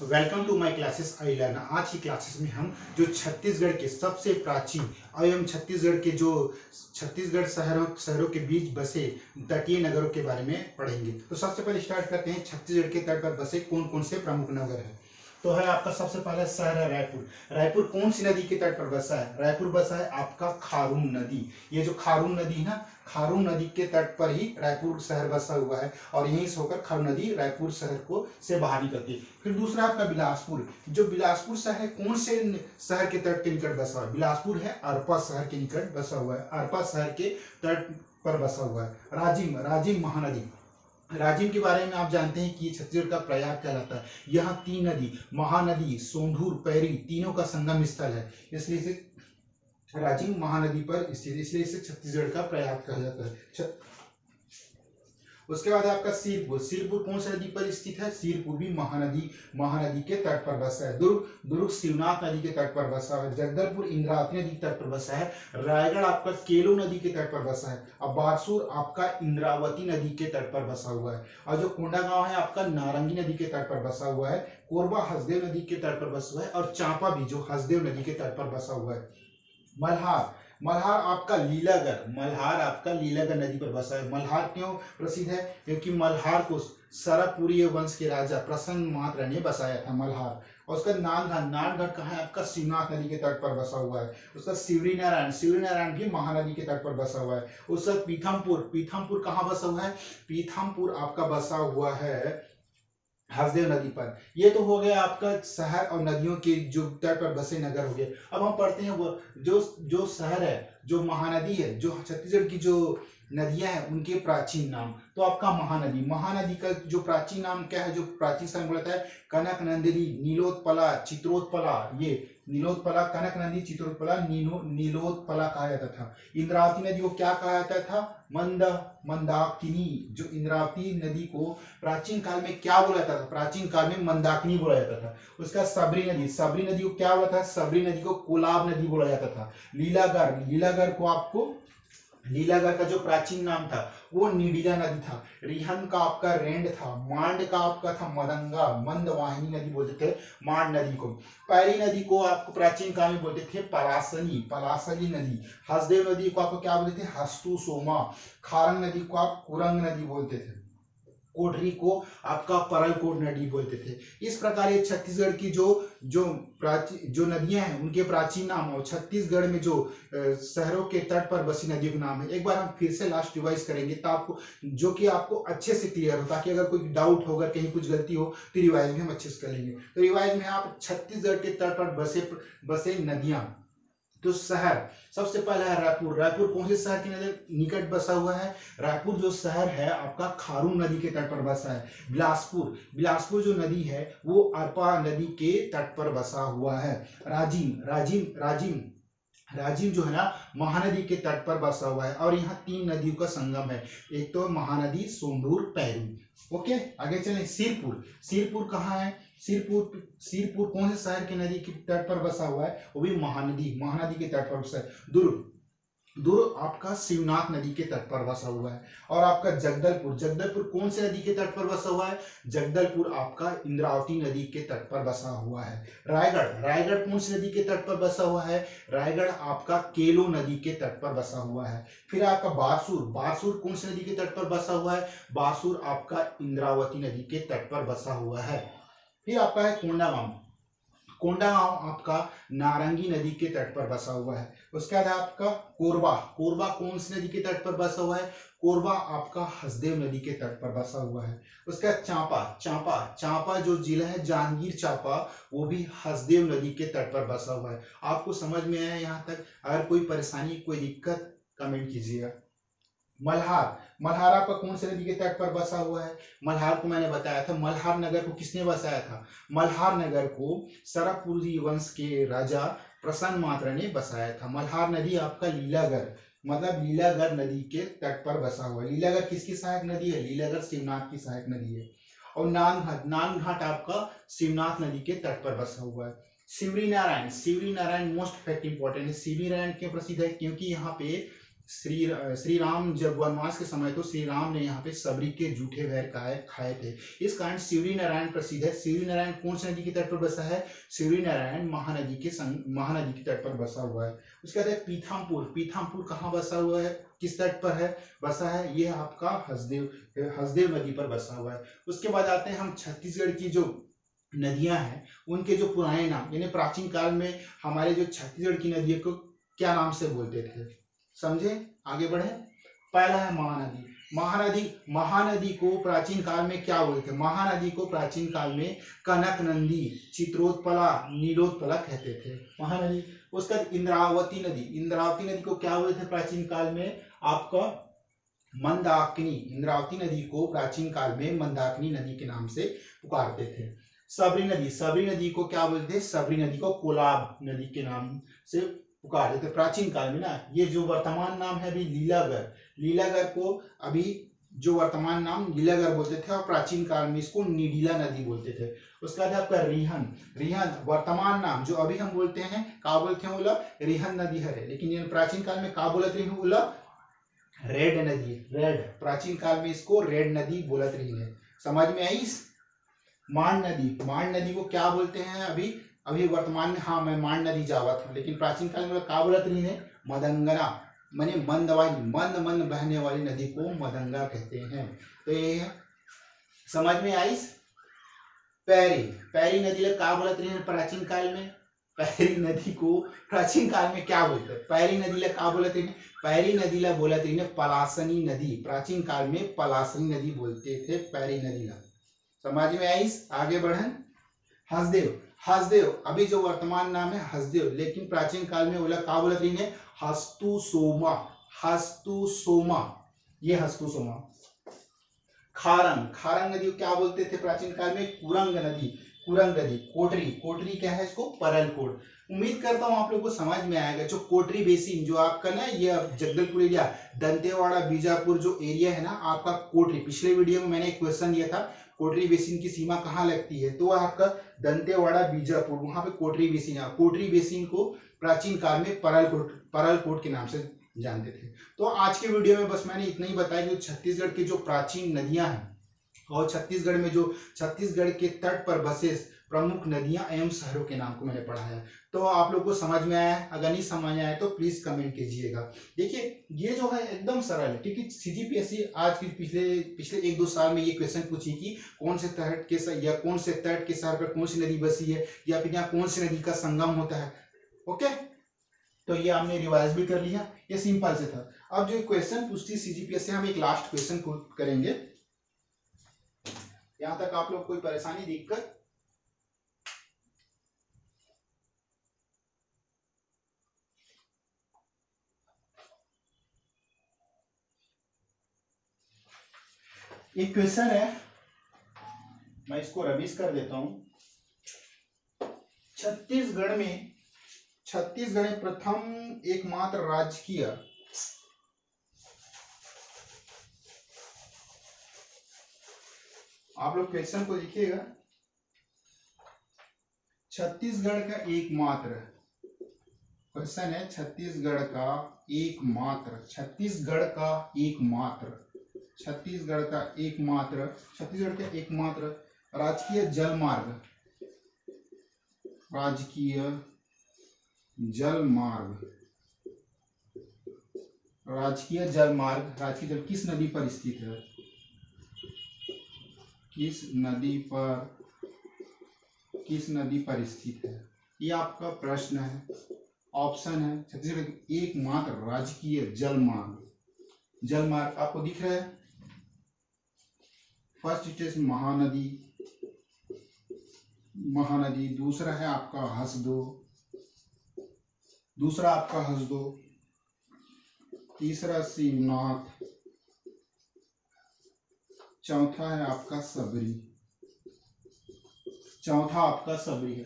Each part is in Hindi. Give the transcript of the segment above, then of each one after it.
Welcome to my classes I learn. आज की क्लासेस में हम जो छत्तीसगढ़ के सबसे प्राचीन एवं छत्तीसगढ़ के जो छत्तीसगढ़ शहरों के बीच बसे तटीय नगरों के बारे में पढ़ेंगे। तो सबसे पहले स्टार्ट करते हैं, छत्तीसगढ़ के तट पर बसे कौन कौन से प्रमुख नगर है। तो है आपका सबसे पहला शहर है रायपुर। रायपुर कौन सी नदी के तट पर बसा है? रायपुर बसा है आपका खारून नदी। ये जो खारून नदी है ना, खारून नदी के तट पर ही रायपुर शहर बसा हुआ है और यहीं से होकर खारून नदी रायपुर शहर को से बाहर निकलती है। फिर दूसरा आपका बिलासपुर। जो बिलासपुर शहर है कौन से शहर के तट के निकट बसा हुआ है? बिलासपुर है अरपा शहर के निकट बसा हुआ है, अरपा शहर के तट पर बसा हुआ है। राजिम, राजिम महानदी। राजिम के बारे में आप जानते हैं कि छत्तीसगढ़ का प्रयाग कहलाता है। यहाँ तीन नदी महानदी, सोंढूर, पैरी तीनों का संगम स्थल है, इसलिए इसे राजिम महानदी पर स्थित, इसलिए इसे छत्तीसगढ़ का प्रयाग कहा जाता है। उसके बाद आपका सिरपुर। सिरपुर कौन सी नदी पर स्थित है? सिरपुर भी महानदी महानदी के तट पर बसा है। दुर्ग, दुर्ग शिवनाथ नदी के तट पर बसा है। जगदलपुर इंद्रावती नदी के तट पर बसा है। रायगढ़ आपका केलो नदी के तट पर बसा है। अब बारसूर आपका इंद्रावती नदी के तट पर बसा हुआ है। और जो कोंडागांव है आपका नारंगी नदी के तट पर बसा हुआ है। कोरबा हसदेव नदी के तट पर बसा हुआ है और चांपा भी जो हसदेव नदी के तट पर बसा हुआ है। मल्हार, मल्हार आपका लीलागढ़, मल्हार आपका लीलागढ़ नदी पर बसा है। मल्हार क्यों प्रसिद्ध है? क्योंकि मल्हार को सरपुरीय वंश के राजा प्रसन्न मात्र ने बसाया था मल्हार। और उसका नानगढ़, नानगढ़ कहाँ है आपका? शिवनाथ नदी के तट पर बसा हुआ है। उसका शिवरी नारायण, शिवरी नारायण भी महानदी के तट पर बसा हुआ है। उसका पीथमपुर, पीथमपुर कहाँ बसा हुआ है? पीथमपुर आपका बसा हुआ है हसदेव नदी पर। ये तो हो गया आपका शहर और नदियों के जो तट पर बसे नगर हो गए। अब हम पढ़ते हैं वो जो जो शहर है, जो महानदी है, जो छत्तीसगढ़ की जो नदियां हैं उनके प्राचीन नाम। तो आपका महानदी, महानदी का जो प्राचीन नाम क्या है? जो प्राचीन समय बोलता है कनक नंदिनी, नीलोत्पला, चित्रोत्पला। ये नीलोत्पला, कनक नदी, चित्रोत्पला, नीलोत्पला कहा जाता था। इंद्रावती नदी को क्या कहा जाता था? मंदाकिनी। जो इंद्रावती नदी को प्राचीन काल में क्या बोला जाता था? प्राचीन काल में मंदाकिनी बोला जाता था। उसका सबरी नदी, सबरी नदी को क्या बोला था? सबरी नदी को कोलाब नदी बोला जाता था। लीलागढ़, लीलागढ़ को आपको, लीलागढ़ का जो प्राचीन नाम था वो नीडिला नदी था। रिहन का आपका रेंड था। मांड का आपका था मदंगा, मंदवाहिनी नदी बोलते थे मांड नदी को। पैरी नदी को आपको प्राचीन काल में बोलते थे पलासनी, पलासनी नदी। हसदेव नदी को आपको क्या बोलते थे? हस्तु सोमा। खारंग नदी को आप कुरंग नदी बोलते थे। कोडरी को आपका परलकोट नदी बोलते थे। इस प्रकार ये छत्तीसगढ़ की जो जो प्राचीन जो नदियां हैं उनके प्राचीन नाम और छत्तीसगढ़ में जो शहरों के तट पर बसी नदियों के नाम है। एक बार हम फिर से लास्ट रिवाइज करेंगे तो आपको जो कि आपको अच्छे से क्लियर हो, ताकि अगर कोई डाउट होगा कहीं कुछ गलती हो तो रिवाइज में हम अच्छे से कर लेंगे। तो रिवाइज में आप छत्तीसगढ़ के तट पर बसे बसे नदियां। तो शहर सबसे पहला है रायपुर। रायपुर कौन से शहर के निकट बसा हुआ है? रायपुर जो शहर है आपका खारून नदी के तट पर बसा है। बिलासपुर, बिलासपुर जो नदी है वो अरपा नदी के तट पर बसा हुआ है। राजिम, राजिम राजिम राजिम जो है ना महानदी के तट पर बसा हुआ है और यहाँ तीन नदियों का संगम है। एक तो महानदी, सोंढूर, पैरू। ओके, आगे चलें। सिरपुर, सिरपुर कहाँ है? सिरपुर, सिरपुर कौन से शहर के नदी के तट पर बसा हुआ है? वो भी महानदी, महानदी के तट पर बसा है। दुर्ग, दुर्ग आपका शिवनाथ नदी के तट पर बसा हुआ है। और आपका जगदलपुर, जगदलपुर कौन से नदी के तट पर बसा हुआ है? जगदलपुर आपका इंद्रावती नदी के तट पर बसा हुआ है। रायगढ़, रायगढ़ कौन सी नदी के तट पर बसा हुआ है? रायगढ़ आपका केलो नदी के तट पर बसा हुआ है। फिर आपका बारसूर, बारसूर कौन सी नदी के तट पर बसा हुआ है? बारसूर आपका इंद्रावती नदी के तट पर बसा हुआ है। फिर आपका है कोंडागांव, कोंडागांव आपका नारंगी नदी के तट पर बसा हुआ है। उसके बाद आपका कोरबा, कोरबा कौन सी नदी के तट पर बसा हुआ है? कोरबा आपका हसदेव नदी के तट पर बसा हुआ है। उसके बाद चांपा, चांपा, चांपा जो जिला है जांजगीर चांपा, वो भी हसदेव नदी के तट पर बसा हुआ है। आपको समझ में आया यहाँ तक? अगर कोई परेशानी, कोई दिक्कत, कमेंट कीजिएगा। मल्हार, मल्हार आपका कौन से नदी के तट पर बसा हुआ है? मल्हार को मैंने बताया था, मल्हार नगर को किसने बसाया था? मल्हार नगर को सरपुरी वंश के राजा प्रसन्न मात्र ने बसाया था। मल्हार नदी आपका लीलागढ़, मतलब लीलागढ़ नदी के तट पर बसा हुआ है। लीलागढ़ किसकी सहायक नदी है? लीलागढ़ शिवनाथ की सहायक नदी है। और नानघाट, नानघाट आपका शिवनाथ नदी के तट पर बसा हुआ है। Shivri Narayan, Shivri Narayan most fact important है। शिवरी नारायण क्यों प्रसिद्ध है? क्योंकि यहाँ पे श्री राम जब वनवास के समय तो श्री राम ने यहाँ पे सबरी के जूठे वैर खाए थे। इस कारण शिवरी नारायण प्रसिद्ध है। शिवरी नारायण कौन सी नदी के तट पर बसा है? शिवरी नारायण महानदी के तट पर बसा हुआ है। उसके बाद है पीथमपुर। पीथमपुर कहाँ बसा हुआ है, किस तट पर है बसा है? ये आपका हसदेव नदी पर बसा हुआ है। उसके बाद आते हैं हम छत्तीसगढ़ की जो नदियां हैं उनके जो पुराने नाम, यानी प्राचीन काल में हमारे जो छत्तीसगढ़ की नदियों को क्या नाम से बोलते थे, समझे? आगे बढ़े। पहला है महानदी। महानदी को प्राचीन काल में क्या बोलते थे? महानदी को प्राचीन काल में कनक नंदी, चित्रोत्पला, नीलोत्पला कहते थे महानदी। उसका इंद्रावती नदी को क्या बोलते थे प्राचीन काल में? आपका मंदाकिनी। इंद्रावती नदी को प्राचीन काल में मंदाकिनी नदी के नाम से पुकारते थे। सबरी नदी को क्या बोलते थे? सबरी नदी को कोलाब नदी के नाम से पुकारते थे प्राचीन काल में ना। ये जो वर्तमान नाम है अभी लीलागर को अभी जो वर्तमान नाम लीलागर बोलते थे, और प्राचीन काल में इसको निडीला नदी बोलते थे। उसके बाद आपका रिहन वर्तमान नाम जो अभी हम बोलते हैं का बोलते हैं? बोला रिहन नदी है, लेकिन प्राचीन काल में का बोलते रही? बोला रेड नदी। प्राचीन काल में इसको रेड नदी बोलत रही है। समझ में आई? मांड नदी को क्या बोलते हैं अभी वर्तमान में? हाँ, मैं मांड नदी जावत हूँ, लेकिन प्राचीन काल में क्या बोलत रही है? मदंगना, माने मंद बहने वाली नदी को मदंगा कहते हैं। तो ये समझ में आई? पैरी नदी ला क्या बोलत रही है प्राचीन काल में? पैरी नदी को प्राचीन काल में क्या बोलते हैं? पैरी नदी ला क्या बोलत रही है? पैरी नदी ला बोलत रही है पलासनी नदी। प्राचीन काल में पलासनी नदी बोलते थे पैरी नदी ला। समझ में आई? आगे बढ़न। हसदेव अभी जो वर्तमान नाम है हसदेव, लेकिन प्राचीन काल में बोला का बोलत रही है? हस्तुसोमा। ये हस्तुसोमा। खारंग नदी को क्या बोलते थे प्राचीन काल में? कुरंग नदी। कोटरी क्या है इसको? परलकोट। उम्मीद करता हूँ आप लोगों को समझ में आएगा। जो कोटरी बेसिन जो आपका ना, ये जगदलपुर एरिया, दंतेवाड़ा, बीजापुर जो एरिया है ना आपका कोटरी, पिछले वीडियो में मैंने एक क्वेश्चन दिया था कोटरी बेसिन की सीमा कहाँ लगती है, तो आपका दंतेवाड़ा, बीजापुर, वहां पे कोटरी बेसिन है। कोटरी बेसिन को प्राचीन काल में परलकोट के नाम से जानते थे। तो आज के वीडियो में बस मैंने इतना ही बताया कि छत्तीसगढ़ की जो प्राचीन नदियां हैं और छत्तीसगढ़ में जो छत्तीसगढ़ के तट पर बसे प्रमुख नदियां एवं शहरों के नाम को मैंने पढ़ाया। तो आप लोग को समझ में आया? अगर नहीं समझ आया तो प्लीज कमेंट कीजिएगा। देखिए ये जो है एकदम सरल है, क्योंकि सीजीपीएससी आज के पिछले 1-2 साल में ये क्वेश्चन पूछी कि कौन से तट के शहर पर कौन सी नदी बसी है, या फिर यहाँ कौन सी नदी का संगम होता है। ओके, तो ये आपने रिवाइज भी कर लिया। ये सिंपल से था। अब जो क्वेश्चन पूछती सीजीपीएससी, हम एक लास्ट क्वेश्चन करेंगे। यहां तक आप लोग कोई परेशानी, दिक्कत? एक क्वेश्चन है, मैं इसको रविश कर देता हूं। छत्तीसगढ़ में प्रथम एकमात्र राजकीय आप लोग क्वेश्चन को लिखिएगा। छत्तीसगढ़ का एकमात्र क्वेश्चन है, छत्तीसगढ़ का एकमात्र राजकीय जलमार्ग, किस नदी पर स्थित है? किस नदी पर स्थित है? ये आपका प्रश्न है। ऑप्शन है छत्तीसगढ़ एकमात्र राजकीय जलमार्ग आपको दिख रहा है। फर्स्ट स्टेज महानदी, दूसरा है आपका हसदो, तीसरा शिवनाथ, चौथा आपका सबरी है।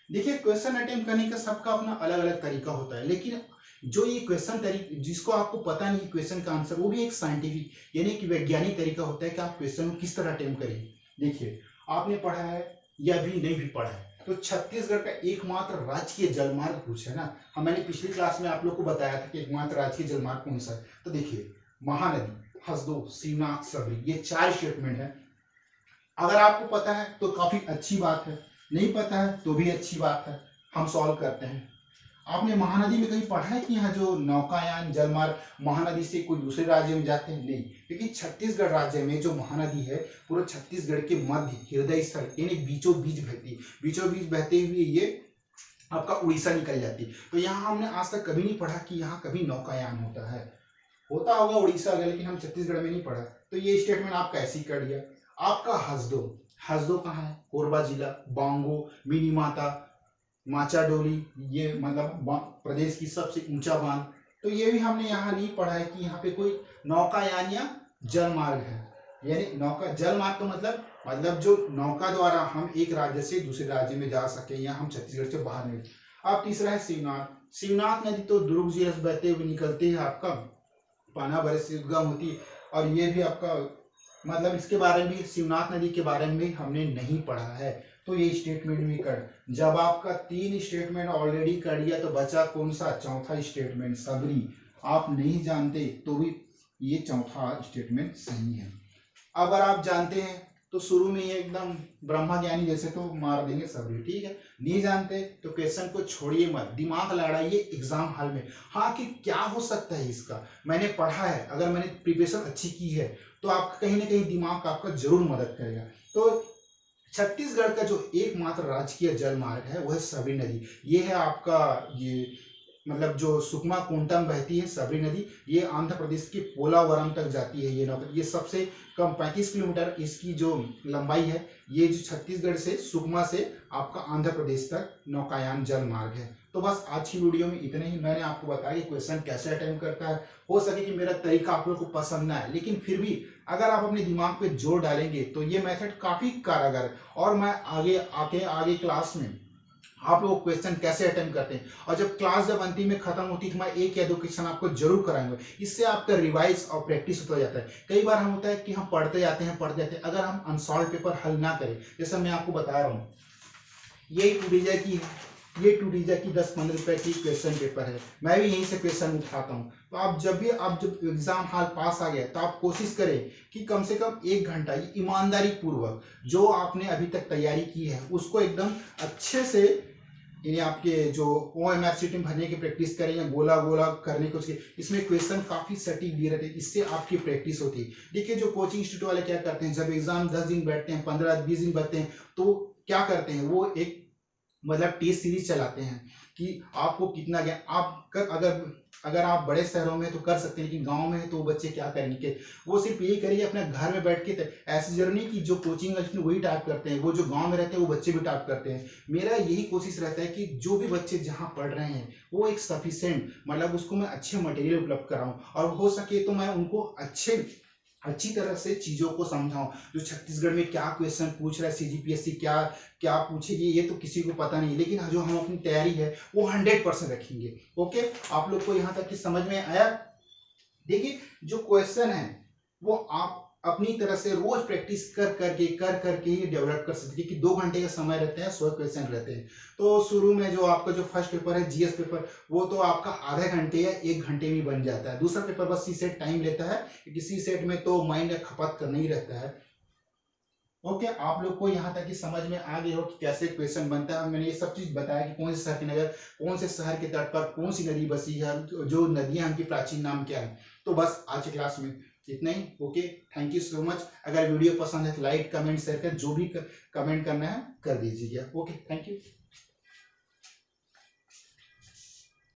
देखिए क्वेश्चन अटेम्प्ट करने का सबका अपना अलग अलग तरीका होता है, लेकिन जो ये क्वेश्चन जिसको आपको पता नहीं क्वेश्चन का आंसर, वो भी एक साइंटिफिक यानी कि वैज्ञानिक तरीका होता है कि आप क्वेश्चन को किस तरह अटेम्प्ट करें। देखिए आपने पढ़ा है या भी नहीं भी पढ़ा है, तो छत्तीसगढ़ का एकमात्र राजकीय जलमार्ग पूछा है ना। हम मैंने पिछली क्लास में आप लोग को बताया था कि एकमात्र राजकीय जलमार्ग कौन सा है। तो देखिए, महानदी, हसदो, शिवनाथ, सबरी, ये 4 स्टेटमेंट है। अगर आपको पता है तो काफी अच्छी बात है, नहीं पता है तो भी अच्छी बात है। हम सॉल्व करते हैं। आपने महानदी में कहीं पढ़ा है कि यहाँ जो नौकायान जलमार्ग महानदी से कोई दूसरे राज्य में जाते हैं? नहीं। लेकिन छत्तीसगढ़ राज्य में जो महानदी है पूरा छत्तीसगढ़ के मध्य हृदय स्थल यानी बीचों बीच बहती है। बीचों बीच बहते हुए ये आपका उड़ीसा निकल जाती है। तो यहाँ हमने आज तक कभी नहीं पढ़ा कि यहाँ कभी नौकायान होता है। होता होगा उड़ीसा का, लेकिन हम छत्तीसगढ़ में नहीं पढ़ा। तो ये स्टेटमेंट आप कैसे कर दिया। आपका हसदो, हसदो कहाँ है? कोरबा जिला। बांगो, मिनी माता, माचाडोली, ये मतलब प्रदेश की सबसे ऊंचा बांध। तो ये भी हमने यहाँ नहीं पढ़ा है कि यहाँ पे कोई नौकायान या जलमार्ग है। यानी नौका जलमार्ग का मतलब जो नौका द्वारा हम एक राज्य से दूसरे राज्य में जा सके या हम छत्तीसगढ़ से बाहर निकले। अब तीसरा है शिवनाथ। शिवनाथ नदी तो दुर्ग जिले से बहते हुए निकलती है, आपका पानाभरे से उद्गम होती है। और ये भी आपका मतलब इसके बारे में, शिवनाथ नदी के बारे में हमने नहीं पढ़ा है। तो ये स्टेटमेंट भी कर। जब आपका 3 स्टेटमेंट ऑलरेडी कर दिया तो बचा कौन सा? चौथा स्टेटमेंट, सबरी। आप नहीं जानते तो भी ये चौथा स्टेटमेंट सही है। अगर आप जानते हैं तो शुरू में ये एकदम ब्रह्मा ज्ञानी जैसे तो मार देंगे सबरी, ठीक है। नहीं जानते तो क्वेश्चन को छोड़िए मत, दिमाग लड़ाइए एग्जाम हॉल में। हाँ, कि क्या हो सकता है इसका, मैंने पढ़ा है, अगर मैंने प्रिपरेशन अच्छी की है तो आप कहीं ना कहीं दिमाग आपका जरूर मदद करेगा। तो छत्तीसगढ़ का जो एकमात्र राजकीय जल मार्ग है वह है सबरी नदी। ये है आपका ये मतलब जो सुकमा कोंटम बहती है सबरी नदी, ये आंध्र प्रदेश के पोलावरम तक जाती है। ये सबसे कम 35 किलोमीटर इसकी जो लंबाई है। ये जो छत्तीसगढ़ से सुकमा से आपका आंध्र प्रदेश तक नौकायान जल मार्ग है। तो बस आज की वीडियो में इतने ही। मैंने आपको बताया कि क्वेश्चन कैसे अटेम्प्ट करता है। हो सके कि मेरा तरीका आप लोग को पसंद ना आए, लेकिन फिर भी अगर आप अपने दिमाग पे जोर डालेंगे तो ये मेथड काफी कारगर। और मैं आगे क्लास में आप लोग क्वेश्चन कैसे अटेम्प्ट करते हैं, और जब क्लास जब अंतिम में खत्म होती है तो मैं 1 या 2 क्वेश्चन आपको जरूर कराएंगे। इससे आपका रिवाइज और प्रैक्टिस होता जाता है। कई बार हम होता है कि हम पढ़ते जाते हैं, अगर हम अनसॉल्व पेपर हल ना करें, जैसे मैं आपको बता रहा हूँ ये टूडीजा की 10-15 रुपए की क्वेश्चन पेपर है। मैं भी यहीं से क्वेश्चन उठाता हूँ। तो आप जब एग्जाम हॉल पास आ गए तो आप कोशिश करें कि कम से कम 1 घंटा ईमानदारी पूर्वक जो आपने अभी तक तैयारी की है उसको एकदम अच्छे से यानी आपके जो OMR शीट में भरने की प्रैक्टिस करें या गोला गोला करने को। इसमें क्वेश्चन काफी सटीक दिए रहते हैं, इससे आपकी प्रैक्टिस होती है। देखिए जो कोचिंग इंस्टीट्यूट वाले क्या करते हैं, जब एग्जाम 10 दिन बैठते हैं, 15-20 दिन बैठते हैं, तो क्या करते हैं वो एक मतलब टेस्ट सीरीज चलाते हैं कि आपको कितना ज्ञान अगर आप बड़े शहरों में तो कर सकते हैं, लेकिन गांव में है तो बच्चे क्या करेंगे, वो सिर्फ यही करिए अपने घर में बैठ के। ऐसी जर्नी की जो कोचिंग वही टाइप करते हैं, वो जो गांव में रहते हैं वो बच्चे भी टाइप करते हैं। मेरा यही कोशिश रहता है कि जो भी बच्चे जहां पढ़ रहे हैं वो एक सफिशिएंट मतलब उसको मैं अच्छे मटेरियल उपलब्ध कराऊं, और हो सके तो मैं उनको अच्छी तरह से चीजों को समझाऊं। जो छत्तीसगढ़ में क्या क्वेश्चन पूछ रहा है, CGPSC क्या क्या पूछेगी ये तो किसी को पता नहीं, लेकिन जो हम अपनी तैयारी है वो 100% रखेंगे। ओके, आप लोग को यहाँ तक की समझ में आया? देखिए जो क्वेश्चन है वो आप अपनी तरह से रोज प्रैक्टिस कर करके ही डेवलप कर सकते हैं, कि 2 घंटे का समय रहते हैं, 100 क्वेश्चन रहते हैं। तो शुरू में जो आपका जो फर्स्ट पेपर है GS पेपर, वो तो आपका आधे घंटे या 1 घंटे में बन जाता है। दूसरा पेपर बस CSET टाइम लेता है, क्योंकि CSET में तो माइंड का खपत करना ही रहता है। ओके, आप लोग को यहाँ तक कि समझ में आ गया हो कि कैसे क्वेश्चन बनता है। मैंने ये सब चीज बताया कि कौन से शहर के नगर, कौन से शहर के तट पर कौन सी नदी बसी है, जो नदियां उनकी प्राचीन नाम क्या है। तो बस आज की क्लास में इतना ही। Okay, thank you so much. अगर वीडियो पसंद है तो लाइक कमेंट शेयर कर, जो भी कमेंट करना है कर दीजिएगा। Okay, thank you.